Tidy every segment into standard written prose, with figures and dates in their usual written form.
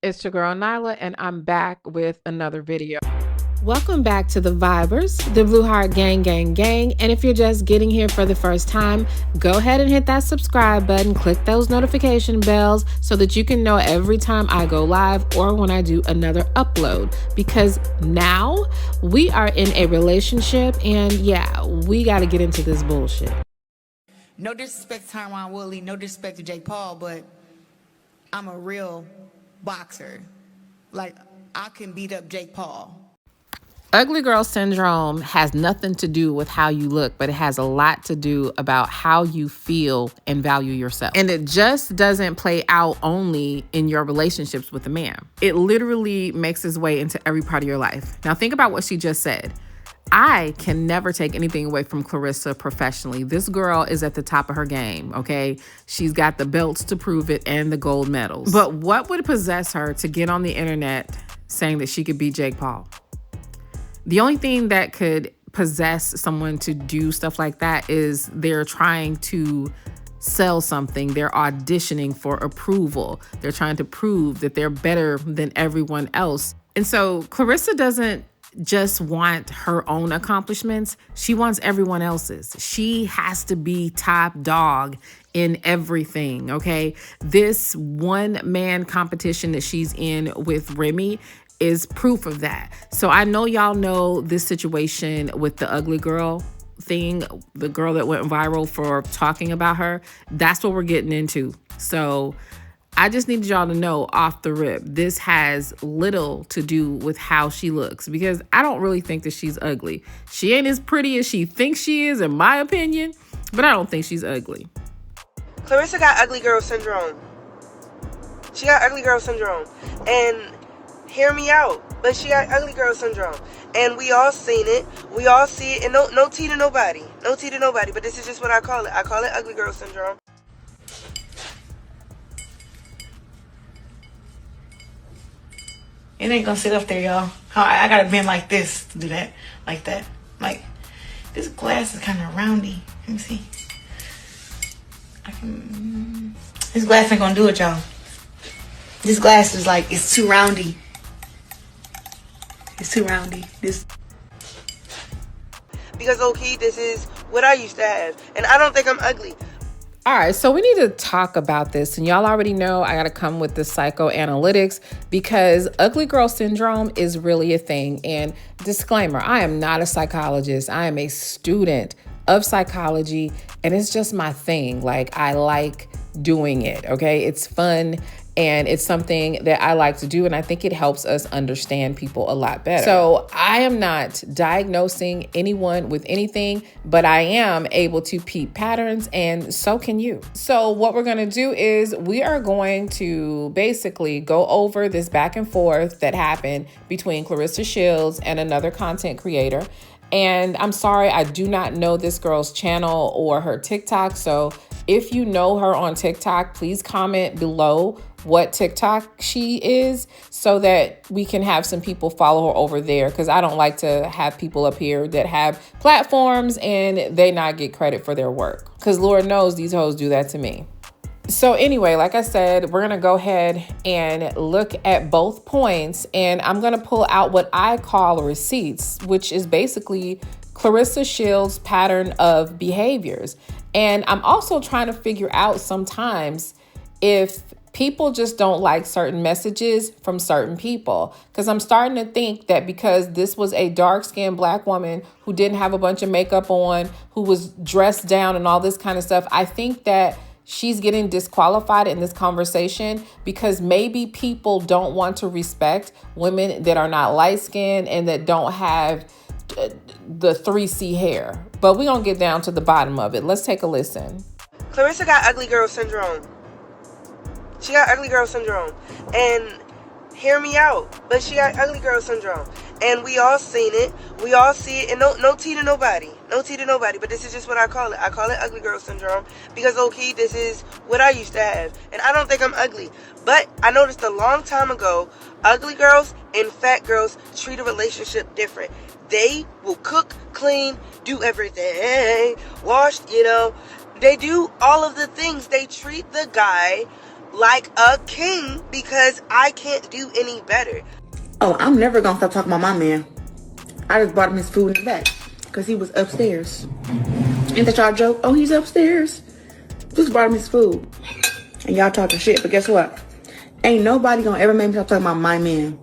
It's your girl Nyla, and I'm back with another video. Welcome back to the Vibers, the Blue Heart Gang. And if you're just getting here for the first time, go ahead and hit that subscribe button, click those notification bells so that you can know every time I go live or when I do another upload. Because now we are in a relationship and yeah, we got to get into this bullshit. No disrespect to Tyron Woodley, no disrespect to Jake Paul, but I'm a real boxer. Like, I can beat up Jake Paul. Ugly girl syndrome has nothing to do with how you look, but it has a lot to do about how you feel and value yourself. And it just doesn't play out only in your relationships with a man. It literally makes its way into every part of your life. Now think about what she just said. I can never take anything away from Claressa professionally. This girl is at the top of her game, okay? She's got the belts to prove it and the gold medals. But what would possess her to get on the internet saying that she could beat Jake Paul? The only thing that could possess someone to do stuff like that is they're trying to sell something. They're auditioning for approval. They're trying to prove that they're better than everyone else. And so Claressa doesn't just want her own accomplishments. She wants everyone else's. She has to be top dog in everything, okay? This one-man competition that she's in with Remy is proof of that. So I know y'all know this situation with the ugly girl thing, the girl that went viral for talking about her. That's what we're getting into. So I just need y'all to know off the rip, this has little to do with how she looks, because I don't really think that she's ugly. She ain't as pretty as she thinks she is, in my opinion, but I don't think she's ugly. Claressa got ugly girl syndrome. She got ugly girl syndrome. And hear me out, but she got ugly girl syndrome. And we all seen it. We all see it. And no tea to nobody. No tea to nobody. But this is just what I call it. I call it ugly girl syndrome. It ain't gonna sit up there, y'all. I gotta bend like this to do that. Like that. Like, this glass is kind of roundy. Let me see. This glass ain't gonna do it, y'all. This glass is like, it's too roundy. It's too roundy. Because, okay, this is what I used to have. And I don't think I'm ugly. All right, so we need to talk about this. And y'all already know I got to come with the psychoanalytics because ugly girl syndrome is really a thing. And disclaimer, I am not a psychologist. I am a student of psychology, and it's just my thing. Like, I like doing it, okay? It's fun, and it's something that I like to do, and I think it helps us understand people a lot better. So I am not diagnosing anyone with anything, but I am able to peep patterns, and so can you. So what we're going to do is we are going to basically go over this back and forth that happened between Claressa Shields and another content creator. And I'm sorry, I do not know this girl's channel or her TikTok. So if you know her on TikTok, please comment below what TikTok she is so that we can have some people follow her over there, because I don't like to have people up here that have platforms and they not get credit for their work, because Lord knows these hoes do that to me. So anyway, like I said, we're going to go ahead and look at both points, and I'm going to pull out what I call receipts, which is basically Claressa Shields' pattern of behaviors. And I'm also trying to figure out sometimes if people just don't like certain messages from certain people, because I'm starting to think that because this was a dark-skinned Black woman who didn't have a bunch of makeup on, who was dressed down and all this kind of stuff, I think that she's getting disqualified in this conversation because maybe people don't want to respect women that are not light-skinned and that don't have the 3C hair. But we're going to get down to the bottom of it. Let's take a listen. Claressa got ugly girl syndrome. She got ugly girl syndrome. And hear me out, but she got ugly girl syndrome. And we all seen it. We all see it. And no tea to nobody. No tea to nobody. But this is just what I call it. I call it ugly girl syndrome. Because, okay, this is what I used to have. And I don't think I'm ugly. But I noticed a long time ago, ugly girls and fat girls treat a relationship different. They will cook, clean, do everything. Wash, They do all of the things. They treat the guy like a king because I can't do any better. Oh, I'm never gonna stop talking about my man. I just brought him his food in the back because he was upstairs. Ain't that y'all joke? Oh, he's upstairs. Just brought him his food. And y'all talking shit, but guess what? Ain't nobody gonna ever make me stop talking about my man.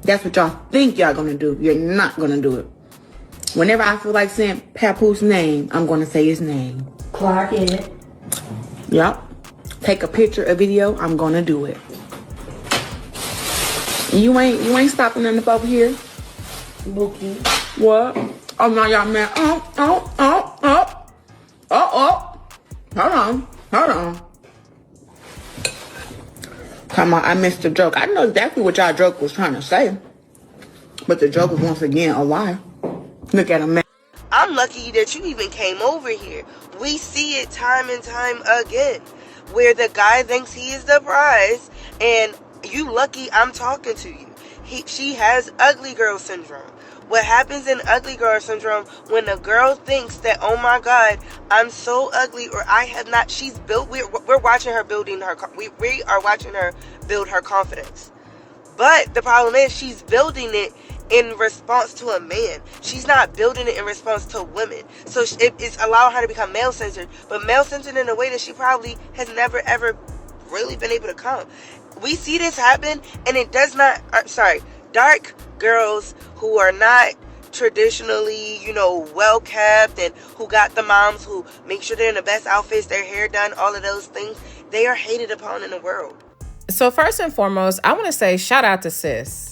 That's what y'all think y'all gonna do. You're not gonna do it. Whenever I feel like saying Papoose name, I'm gonna say his name. Clark it. Yup. Take a picture, a video, I'm gonna do it. You ain't stopping nothing up over here. Bookie. What? Oh no, y'all man. Oh. Hold on. Come on, I missed the joke. I know exactly what y'all joke was trying to say. But the joke was once again a lie. Look at him, man. I'm lucky that you even came over here. We see it time and time again, where the guy thinks he is the prize, and you lucky I'm talking to you. She has ugly girl syndrome. What happens in ugly girl syndrome when a girl thinks that, oh my God, I'm so ugly, or I have not, she's built, we're watching her building her, we are watching her build her confidence. But the problem is she's building it in response to a man. She's not building it in response to women. So it's allowing her to become male-centered, but male-centered in a way that she probably has never, ever really been able to come. We see this happen, and it does not, dark girls who are not traditionally, well-kept, and who got the moms who make sure they're in the best outfits, their hair done, all of those things, they are hated upon in the world. So first and foremost, I want to say shout out to sis.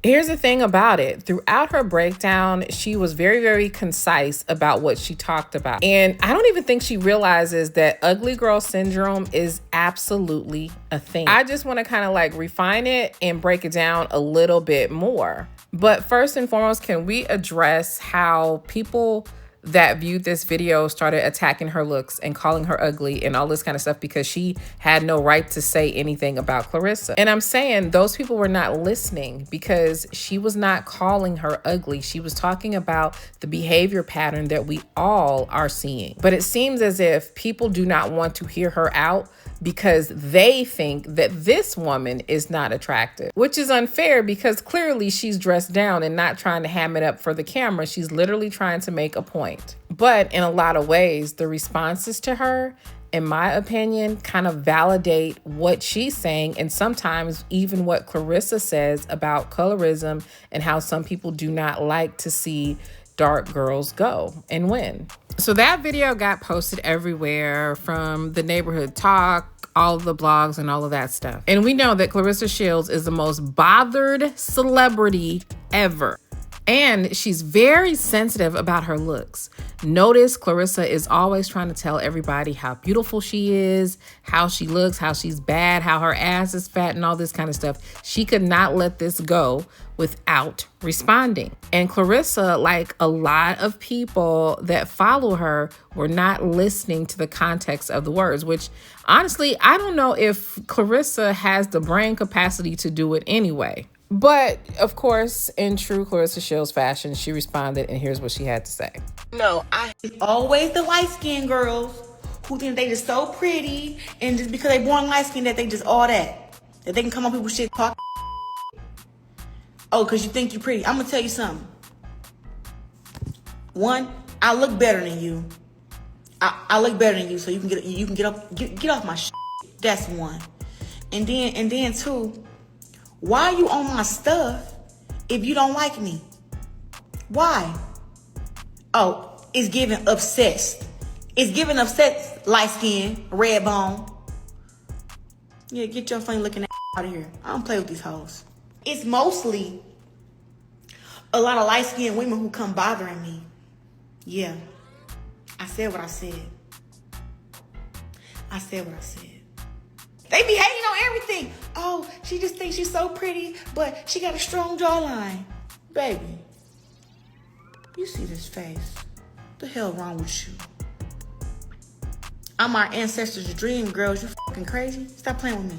Here's the thing about it. Throughout her breakdown, she was very, very concise about what she talked about. And I don't even think she realizes that ugly girl syndrome is absolutely a thing. I just want to kind of like refine it and break it down a little bit more. But first and foremost, can we address how people that viewed this video started attacking her looks and calling her ugly and all this kind of stuff because she had no right to say anything about Claressa? And I'm saying those people were not listening because she was not calling her ugly. She was talking about the behavior pattern that we all are seeing. But it seems as if people do not want to hear her out because they think that this woman is not attractive, which is unfair because clearly she's dressed down and not trying to ham it up for the camera. She's literally trying to make a point. But in a lot of ways, the responses to her, in my opinion, kind of validate what she's saying, and sometimes even what Claressa says about colorism and how some people do not like to see dark girls go and win. So that video got posted everywhere, from the neighborhood talk, all of the blogs and all of that stuff. And we know that Claressa Shields is the most bothered celebrity ever. And she's very sensitive about her looks. Notice Claressa is always trying to tell everybody how beautiful she is, how she looks, how she's bad, how her ass is fat and all this kind of stuff. She could not let this go without responding. And Claressa, like a lot of people that follow her, were not listening to the context of the words, which honestly, I don't know if Claressa has the brain capacity to do it anyway. But of course, in true Claressa Shields fashion, she responded, and here's what she had to say. No, it's always the light-skinned girls who think they just so pretty, and just because they born light-skinned that they just all that they can come on people's shit, talk. Oh, because you think you're pretty. I'm gonna tell you something. One, I look better than you. I look better than you, so you can get off my shit. That's one. And then two, why are you on my stuff if you don't like me? Why? Oh, it's giving obsessed. It's giving obsessed, light skin, red bone. Yeah, get your funny looking ass out of here. I don't play with these hoes. It's mostly a lot of light skinned women who come bothering me. Yeah, I said what I said. They be hating on everything. Oh, she just thinks she's so pretty, but she got a strong jawline. Baby, you see this face. What the hell wrong with you? I'm our ancestors' dream, girls. You fucking crazy? Stop playing with me.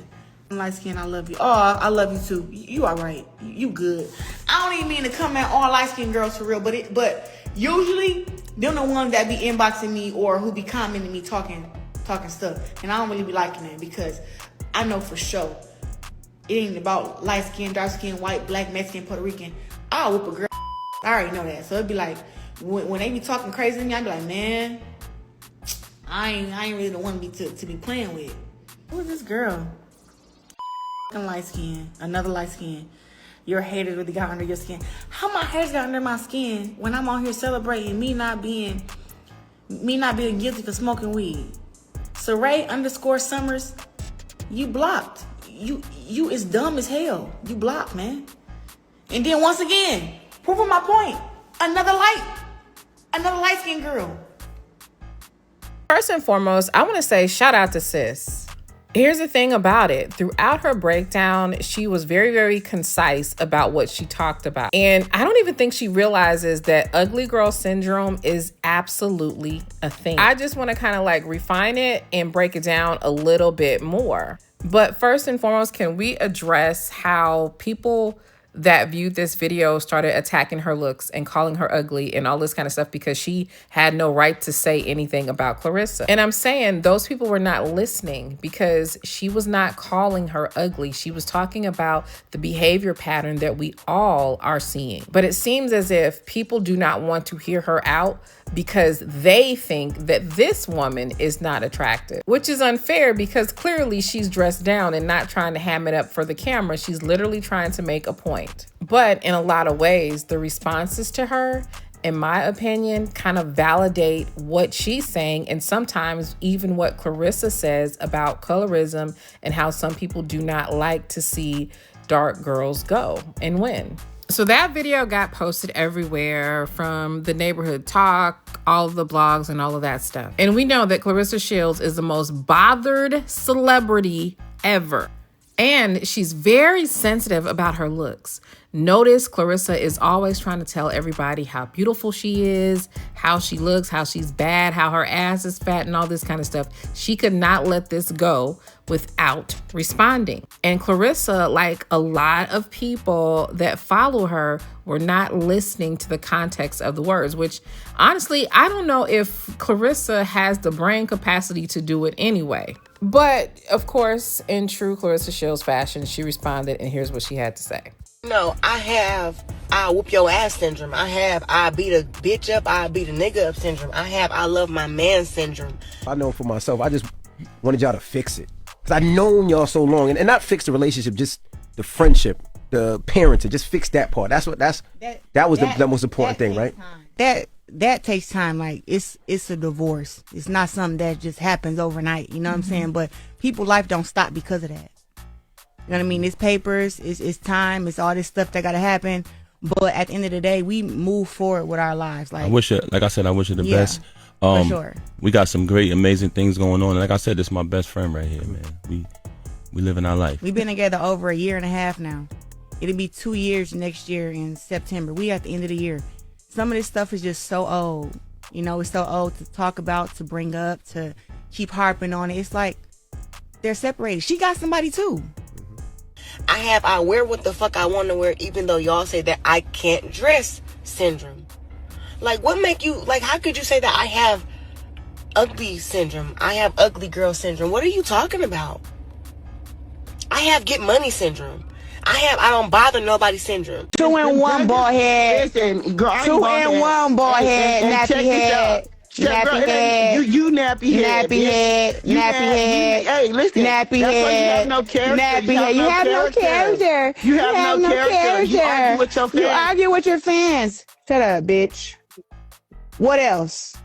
I'm light skinned, I love you. Oh, I love you too. You all right. You good. I don't even mean to come at all light skinned girls for real, but usually them the ones that be inboxing me or who be commenting me talking stuff, and I don't really be liking that because I know for sure. It ain't about light skin, dark skin, white, black, Mexican, Puerto Rican. I'll whoop a girl. I already know that. So it'd be like, when they be talking crazy to me, I'd be like, man, I ain't really the one to be playing with. Who is this girl? Light skin, another light skin. Your haters really got under your skin. How my haters got under my skin when I'm on here celebrating me not being guilty for smoking weed? Saray _Summers, you blocked. You is dumb as hell. You blocked, man. And then once again, proving my point. Another light skinned girl. First and foremost, I want to say shout out to sis. Here's the thing about it. Throughout her breakdown, she was very, very concise about what she talked about. And I don't even think she realizes that ugly girl syndrome is absolutely a thing. I just want to kind of like refine it and break it down a little bit more. But first and foremost, can we address how people that viewed this video started attacking her looks and calling her ugly and all this kind of stuff because she had no right to say anything about Claressa? And I'm saying those people were not listening because she was not calling her ugly. She was talking about the behavior pattern that we all are seeing. But it seems as if people do not want to hear her out because they think that this woman is not attractive, which is unfair because clearly she's dressed down and not trying to ham it up for the camera. She's literally trying to make a point. But in a lot of ways, the responses to her, in my opinion, kind of validate what she's saying and sometimes even what Claressa says about colorism and how some people do not like to see dark girls go and win. So that video got posted everywhere, from the neighborhood talk, all of the blogs and all of that stuff. And we know that Claressa Shields is the most bothered celebrity ever. And she's very sensitive about her looks. Notice Claressa is always trying to tell everybody how beautiful she is, how she looks, how she's bad, how her ass is fat and all this kind of stuff. She could not let this go without responding. And Claressa, like a lot of people that follow her, were not listening to the context of the words, which honestly, I don't know if Claressa has the brain capacity to do it anyway. But of course, in true Claressa Shields fashion, she responded, and here's what she had to say. No, I have I whoop your ass syndrome. I have I beat a bitch up, I beat a nigga up syndrome. I have I love my man syndrome. I know for myself, I just wanted y'all to fix it. Because I've known y'all so long, and not fix the relationship, just the friendship, the parenting, just fix that part. That was the most important thing, right? That takes time. Like it's a divorce. It's not something that just happens overnight. You know what I'm saying? But people's life don't stop because of that. You know what I mean? It's papers, it's time, it's all this stuff that gotta happen. But at the end of the day, we move forward with our lives. Like I wish it the best. For sure. We got some great, amazing things going on. And like I said, this is my best friend right here, man. We living our life. We've been together over a year and a half now. It'll be 2 years next year in September. We at the end of the year. Some of this stuff is just so old. You know, it's so old to talk about, to bring up, to keep harping on it. It's like they're separated. She got somebody too. I wear what the fuck I want to wear, even though y'all say that I can't dress syndrome. Like, what make you, like, how could you say that I have ugly syndrome? I have ugly girl syndrome. What are you talking about? I have get money syndrome. I don't bother nobody syndrome. 2 and 1 ball head. Listen, girl, 2 and 1 ball head. Nappy head. Nappy head. You nappy head. Nappy head. Nappy head. Hey, listen. Nappy head. You have no character. Nappy head. You have no character. You have no character. You argue with your fans. You argue with your fans. Shut up, bitch. What else?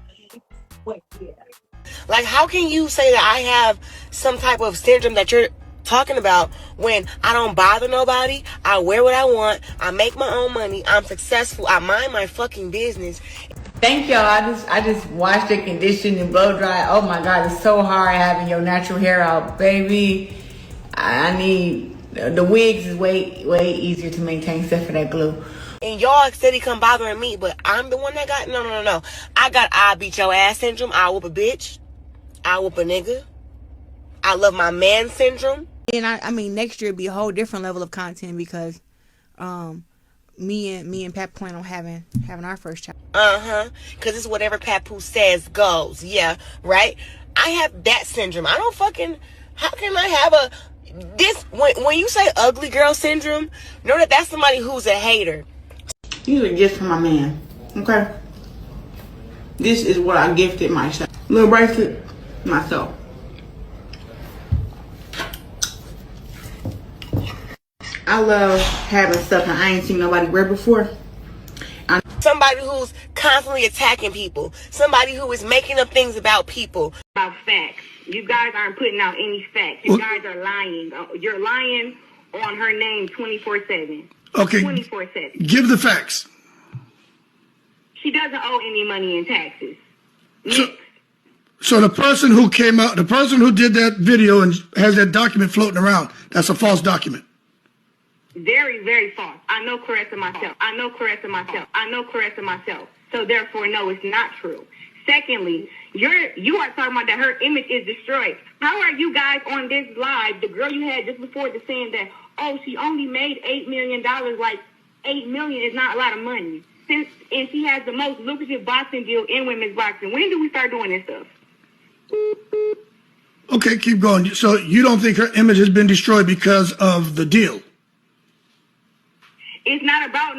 Like, how can you say that I have some type of syndrome that you're talking about when I don't bother nobody? I wear what I want. I make my own money. I'm successful. I mind my fucking business. Thank y'all. I just washed it, conditioned, and blow dry. Oh my God, it's so hard having your natural hair out, baby. I need the wigs is way easier to maintain except for that glue. And y'all steady come bothering me, but I'm the one that got no. I beat your ass syndrome. I whoop a bitch. I whoop a nigga. I love my man syndrome. And I mean, next year it'll be a whole different level of content because me and Pat plan on having our first child. Because it's whatever Papu says goes. Yeah, right? I have that syndrome. I don't fucking... How can I have This when you say ugly girl syndrome, know that that's somebody who's a hater. These are gifts from my man. Okay. This is what I gifted myself. Little bracelet, myself. I love having stuff that I ain't seen nobody wear before. Somebody who's constantly attacking people. Somebody who is making up things about people. About facts. You guys aren't putting out any facts. You guys are lying. You're lying on her name 24/7. Okay. 24/7. Give the facts. She doesn't owe any money in taxes. So the person who came out, the person who did that video and has that document floating around, that's a false document. Very, very false. I know Claressa myself. So therefore, no, it's not true. Secondly, you are talking about that her image is destroyed. How are you guys on this live? The girl you had just before the saying that, oh, she only made $8 million. Like $8 million is not a lot of money. And she has the most lucrative boxing deal in women's boxing. When do we start doing this stuff? Okay, keep going. So you don't think her image has been destroyed because of the deal? It's not about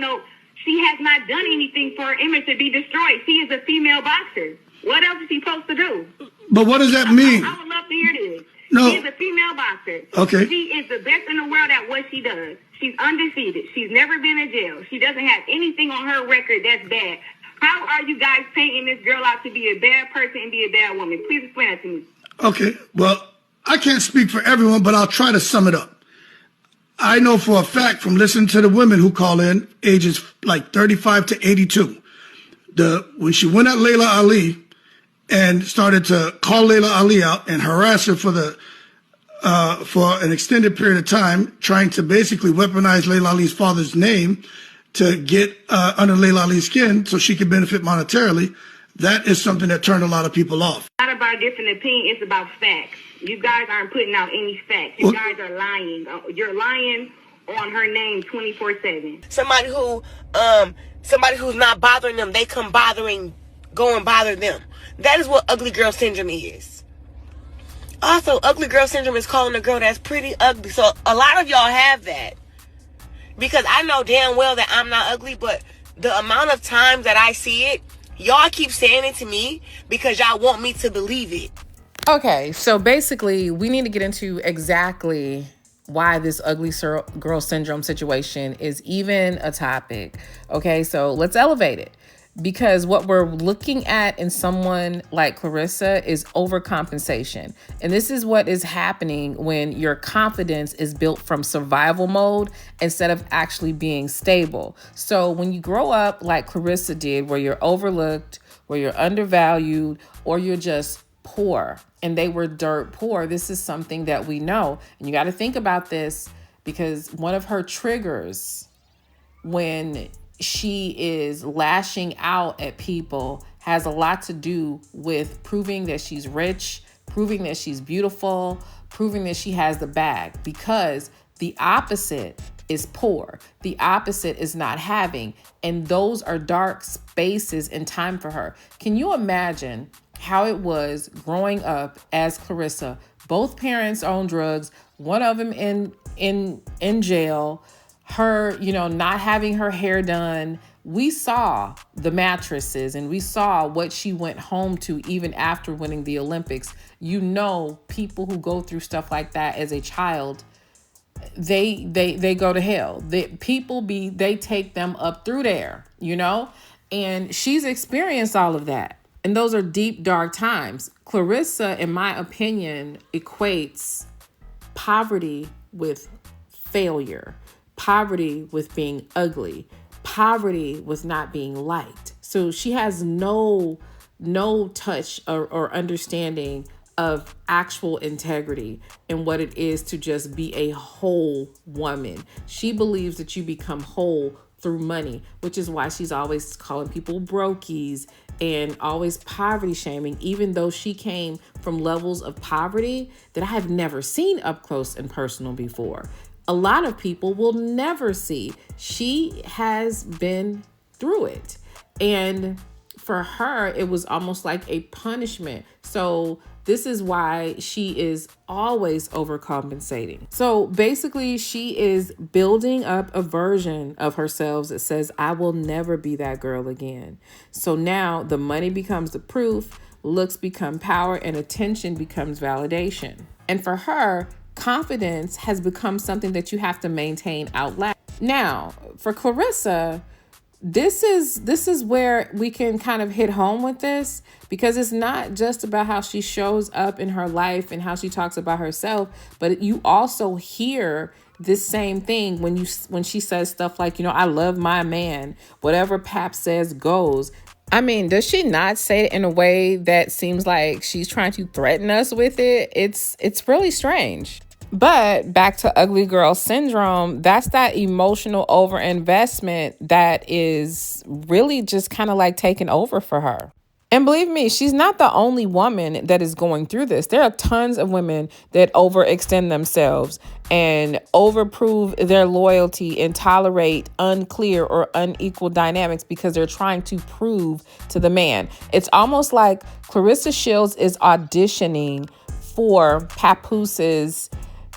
she has not done anything for her image to be destroyed. She is a female boxer. What else is she supposed to do? But what does that mean? I would love to hear this. No. She's a female boxer. Okay. She is the best in the world at what she does. She's undefeated. She's never been in jail. She doesn't have anything on her record that's bad. How are you guys painting this girl out to be a bad person and be a bad woman? Please explain that to me. Okay, well, I can't speak for everyone, but I'll try to sum it up. I know for a fact from listening to the women who call in, ages like 35 to 82, when she went at Layla Ali and started to call Layla Ali out and harass her for an extended period of time, trying to basically weaponize Layla Ali's father's name to get under Layla Ali's skin so she could benefit monetarily, that is something that turned a lot of people off. It's not about a different opinion. It's about facts. You guys aren't putting out any facts. You guys are lying. You're lying on her name 24/7. Somebody who's not bothering them, they come go and bother them. That is what ugly girl syndrome is. Also, ugly girl syndrome is calling a girl that's pretty ugly. So a lot of y'all have that. Because I know damn well that I'm not ugly, but the amount of times that I see it, y'all keep saying it to me because y'all want me to believe it. Okay, so basically, we need to get into exactly why this ugly girl syndrome situation is even a topic. Okay, so let's elevate it. Because what we're looking at in someone like Claressa is overcompensation. And this is what is happening when your confidence is built from survival mode instead of actually being stable. So when you grow up like Claressa did, where you're overlooked, where you're undervalued, or you're just poor, and they were dirt poor, this is something that we know. And you got to think about this, because one of her triggers when she is lashing out at people has a lot to do with proving that she's rich, proving that she's beautiful, proving that she has the bag, because the opposite is poor. The opposite is not having. And those are dark spaces in time for her. Can you imagine how it was growing up as Claressa? Both parents own drugs, one of them in jail, her, not having her hair done. We saw the mattresses and we saw what she went home to even after winning the Olympics. People who go through stuff like that as a child, they go to hell. They take them up through there, and she's experienced all of that. And those are deep, dark times. Claressa, in my opinion, equates poverty with failure, poverty with being ugly, poverty with not being liked. So she has no touch or understanding of actual integrity and what it is to just be a whole woman. She believes that you become whole through money, which is why she's always calling people brokies and always poverty shaming, even though she came from levels of poverty that I have never seen up close and personal before. A lot of people will never see. She has been through it. And for her, it was almost like a punishment. So This is why she is always overcompensating. So basically, she is building up a version of herself that says, I will never be that girl again. So now the money becomes the proof, looks become power, and attention becomes validation. And for her, confidence has become something that you have to maintain out loud. Now, for Claressa, this is where we can kind of hit home with this, because it's not just about how she shows up in her life and how she talks about herself, but you also hear this same thing when she says stuff like, I love my man, whatever Pap says goes. I mean, does she not say it in a way that seems like she's trying to threaten us with it? It's really strange. But back to ugly girl syndrome, that's that emotional overinvestment that is really just kind of like taking over for her. And believe me, she's not the only woman that is going through this. There are tons of women that overextend themselves and overprove their loyalty and tolerate unclear or unequal dynamics because they're trying to prove to the man. It's almost like Claressa Shields is auditioning for Papooses'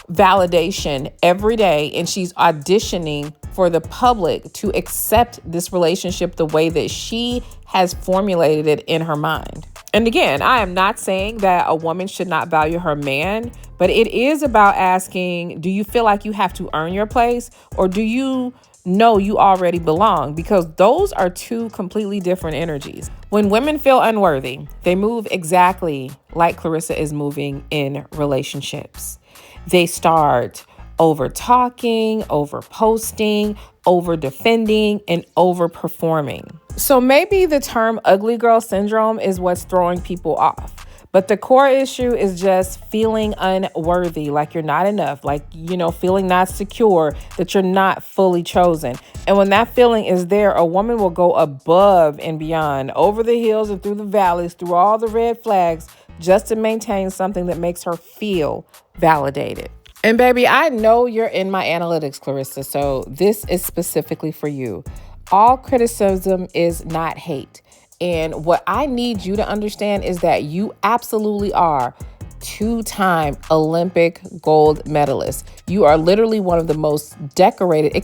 validation every day, and she's auditioning for the public to accept this relationship the way that she has formulated it in her mind. And again, I am not saying that a woman should not value her man, but it is about asking, do you feel like you have to earn your place, or do you know you already belong? Because those are two completely different energies. When women feel unworthy, they move exactly like Claressa is moving in relationships. They start over talking, over posting, over defending, and over performing. So maybe the term ugly girl syndrome is what's throwing people off. But the core issue is just feeling unworthy, like you're not enough, like, feeling not secure, that you're not fully chosen. And when that feeling is there, a woman will go above and beyond, over the hills and through the valleys, through all the red flags, just to maintain something that makes her feel validated. And baby, I know you're in my analytics, Claressa, so this is specifically for you. All criticism is not hate. And what I need you to understand is that you absolutely are two-time Olympic gold medalist. You are literally one of the most decorated,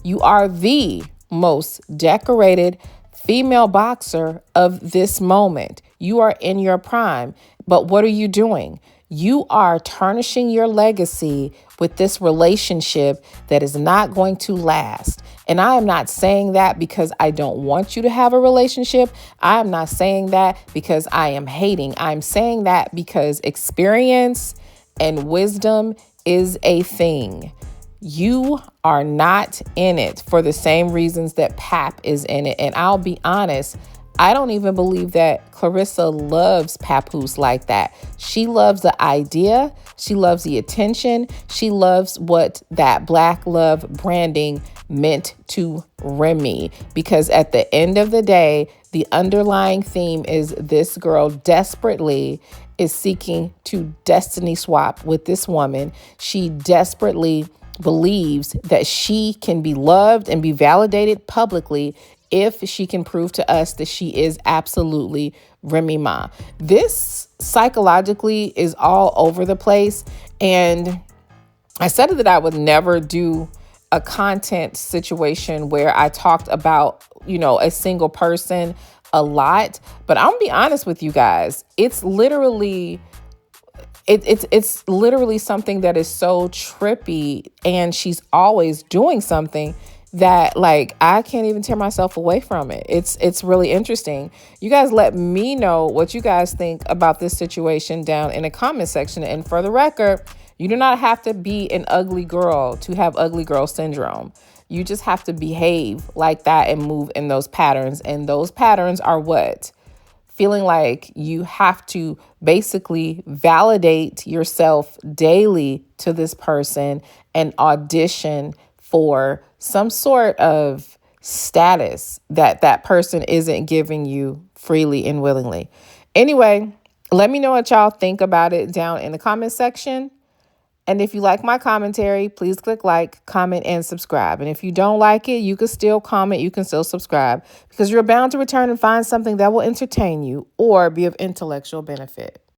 you are the most decorated female boxer of this moment. You are in your prime. But what are you doing? You are tarnishing your legacy with this relationship that is not going to last. And I am not saying that because I don't want you to have a relationship. I am not saying that because I am hating. I'm saying that because experience and wisdom is a thing. You are not in it for the same reasons that Pap is in it. And I'll be honest, I don't even believe that Claressa loves Papoose like that. She loves the idea. She loves the attention. She loves what that Black love branding meant to Remy. Because at the end of the day, the underlying theme is this girl desperately is seeking to destiny swap with this woman. She desperately believes that she can be loved and be validated publicly if she can prove to us that she is absolutely Remy Ma. This psychologically is all over the place. And I said that I would never do a content situation where I talked about, a single person a lot. But I'm gonna be honest with you guys. It's literally something that is so trippy, and she's always doing something that I can't even tear myself away from it. It's really interesting. You guys let me know what you guys think about this situation down in the comment section. And for the record, you do not have to be an ugly girl to have ugly girl syndrome. You just have to behave like that and move in those patterns. And those patterns are what? Feeling like you have to basically validate yourself daily to this person and audition for some sort of status that person isn't giving you freely and willingly. Anyway, let me know what y'all think about it down in the comment section. And if you like my commentary, please click like, comment, and subscribe. And if you don't like it, you can still comment, you can still subscribe, because you're bound to return and find something that will entertain you or be of intellectual benefit.